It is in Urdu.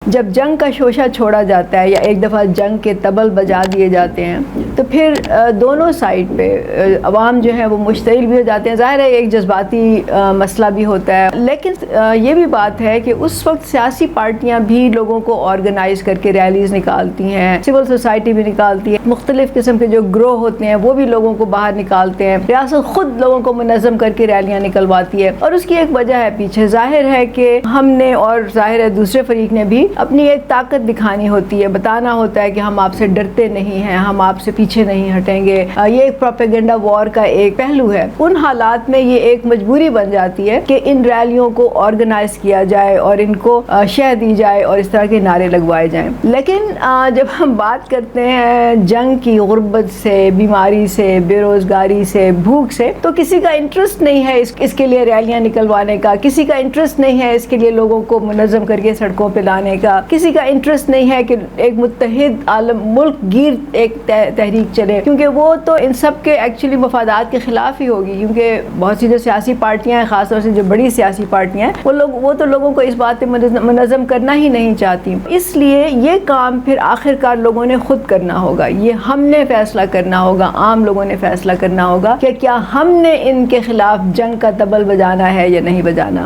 جب جنگ کا شوشہ چھوڑا جاتا ہے یا ایک دفعہ جنگ کے طبل بجا دیے جاتے ہیں تو پھر دونوں سائڈ پہ عوام جو ہے وہ مشتعل بھی ہو جاتے ہیں. ظاہر ہے ایک جذباتی مسئلہ بھی ہوتا ہے, لیکن یہ بھی بات ہے کہ اس وقت سیاسی پارٹیاں بھی لوگوں کو آرگنائز کر کے ریلیز نکالتی ہیں, سول سوسائٹی بھی نکالتی ہے, مختلف قسم کے جو گروہ ہوتے ہیں وہ بھی لوگوں کو باہر نکالتے ہیں, ریاست خود لوگوں کو منظم کر کے ریلیاں نکلواتی ہے. اور اس کی ایک وجہ ہے پیچھے, ظاہر ہے کہ ہم نے اور ظاہر ہے دوسرے فریق نے بھی اپنی ایک طاقت دکھانی ہوتی ہے, بتانا ہوتا ہے کہ ہم آپ سے ڈرتے نہیں ہیں, ہم آپ سے پیچھے نہیں ہٹیں گے. یہ ایک پروپیگنڈا وار کا ایک پہلو ہے. ان حالات میں یہ ایک مجبوری بن جاتی ہے کہ ان ریلیوں کو آرگنائز کیا جائے اور ان کو شہ دی جائے اور اس طرح کے نعرے لگوائے جائیں. لیکن جب ہم بات کرتے ہیں جنگ کی, غربت سے, بیماری سے, بے روزگاری سے, بھوک سے, تو کسی کا انٹرسٹ نہیں ہے اس کے لیے ریلیاں نکلوانے کا, کسی کا انٹرسٹ نہیں ہے اس کے لیے لوگوں کو منظم کر کے سڑکوں پہ لانے کا, کسی کا انٹرسٹ نہیں ہے کہ ایک متحد عالم ملک گیر ایک تحریک چلے, کیونکہ وہ تو ان سب کے ایکچولی مفادات کے خلاف ہی ہوگی. کیونکہ بہت سی جو سیاسی پارٹیاں ہیں, خاص طور سے جو بڑی سیاسی پارٹیاں ہیں, وہ تو لوگوں کو اس بات پہ منظم کرنا ہی نہیں چاہتی. اس لیے یہ کام پھر آخرکار لوگوں نے خود کرنا ہوگا, یہ ہم نے فیصلہ کرنا ہوگا, عام لوگوں نے فیصلہ کرنا ہوگا کہ کیا ہم نے ان کے خلاف جنگ کا طبل بجانا ہے یا نہیں بجانا.